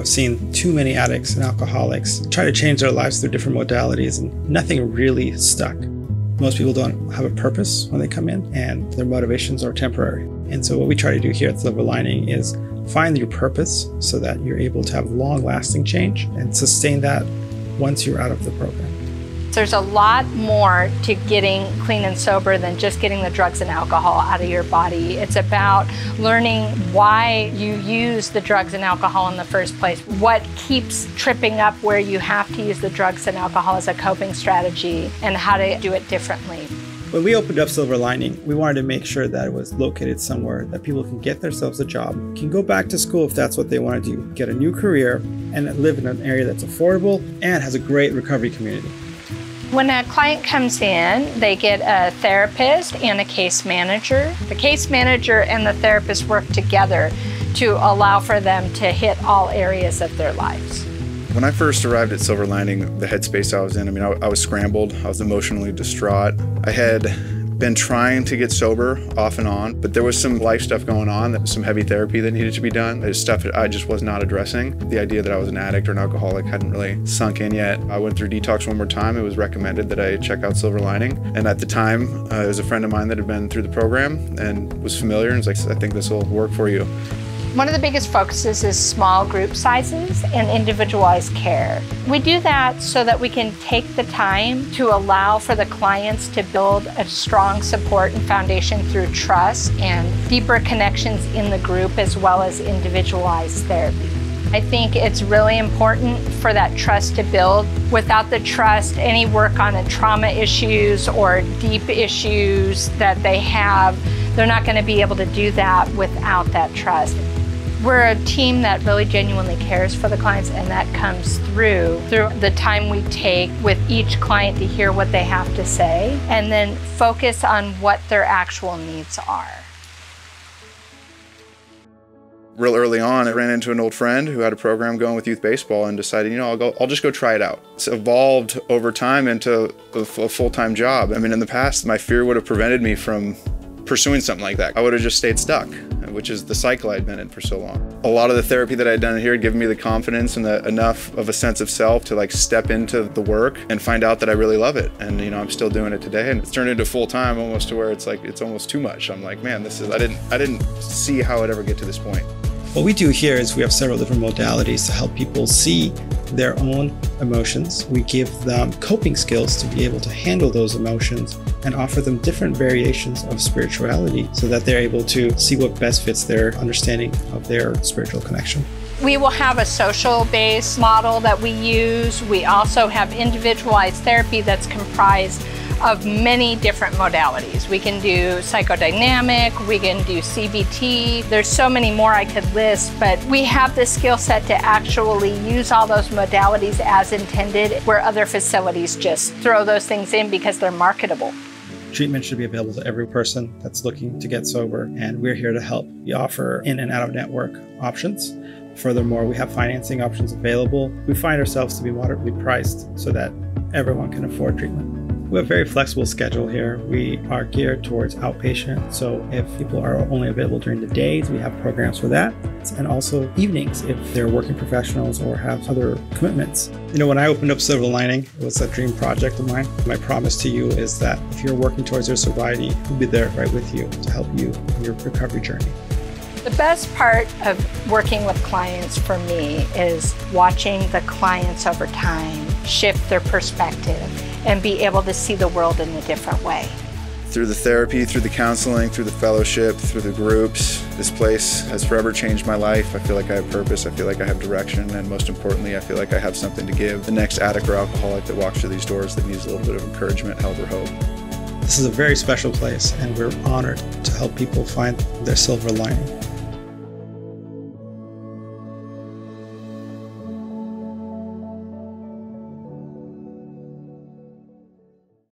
I've seen too many addicts and alcoholics try to change their lives through different modalities, and nothing really stuck. Most people don't have a purpose when they come in, and their motivations are temporary. And so what we try to do here at Silver Lining is find your purpose so that you're able to have long-lasting change and sustain that once you're out of the program. There's a lot more to getting clean and sober than just getting the drugs and alcohol out of your body. It's about learning why you use the drugs and alcohol in the first place, what keeps tripping up where you have to use the drugs and alcohol as a coping strategy, and how to do it differently. When we opened up Silver Lining, we wanted to make sure that it was located somewhere that people can get themselves a job, can go back to school if that's what they want to do, get a new career, and live in an area that's affordable and has a great recovery community. When a client comes in, they get a therapist and a case manager. The case manager and the therapist work together to allow for them to hit all areas of their lives. When I first arrived at Silver Lining, the headspace I was in, I was scrambled. I was emotionally distraught. I had been trying to get sober off and on, but there was some life stuff going on, some heavy therapy that needed to be done. There's stuff that I just was not addressing. The idea that I was an addict or an alcoholic hadn't really sunk in yet. I went through detox one more time. It was recommended that I check out Silver Lining. And at the time, it was a friend of mine that had been through the program and was familiar and was like, I think this will work for you. One of the biggest focuses is small group sizes and individualized care. We do that so that we can take the time to allow for the clients to build a strong support and foundation through trust and deeper connections in the group, as well as individualized therapy. I think it's really important for that trust to build. Without the trust, any work on the trauma issues or deep issues that they have, they're not going to be able to do that without that trust. We're a team that really genuinely cares for the clients, and that comes through the time we take with each client to hear what they have to say and then focus on what their actual needs are. Real early on, I ran into an old friend who had a program going with youth baseball and decided, I'll just go try it out. It's evolved over time into a full-time job. In the past, my fear would have prevented me from pursuing something like that. I would have just stayed stuck, which is the cycle I'd been in for so long. A lot of the therapy that I'd done here had given me the confidence and enough of a sense of self to step into the work and find out that I really love it. And I'm still doing it today, and it's turned into full time almost to where it's almost too much. I'm like, man, I didn't see how I'd ever get to this point. What we do here is we have several different modalities to help people see their own emotions. We give them coping skills to be able to handle those emotions and offer them different variations of spirituality so that they're able to see what best fits their understanding of their spiritual connection. We will have a social-based model that we use. We also have individualized therapy that's comprised of many different modalities. We can do psychodynamic, we can do CBT. There's so many more I could list, but we have the skill set to actually use all those modalities as intended, where other facilities just throw those things in because they're marketable. Treatment should be available to every person that's looking to get sober, and we're here to help. We offer in and out of network options. Furthermore, we have financing options available. We find ourselves to be moderately priced so that everyone can afford treatment. We have a very flexible schedule here. We are geared towards outpatient, so if people are only available during the days, we have programs for that. And also evenings if they're working professionals or have other commitments. When I opened up Silver Lining, it was a dream project of mine. My promise to you is that if you're working towards your sobriety, we'll be there right with you to help you in your recovery journey. The best part of working with clients for me is watching the clients over time shift their perspective and be able to see the world in a different way. Through the therapy, through the counseling, through the fellowship, through the groups, this place has forever changed my life. I feel like I have purpose, I feel like I have direction, and most importantly, I feel like I have something to give the next addict or alcoholic that walks through these doors that needs a little bit of encouragement, help, or hope. This is a very special place, and we're honored to help people find their silver lining.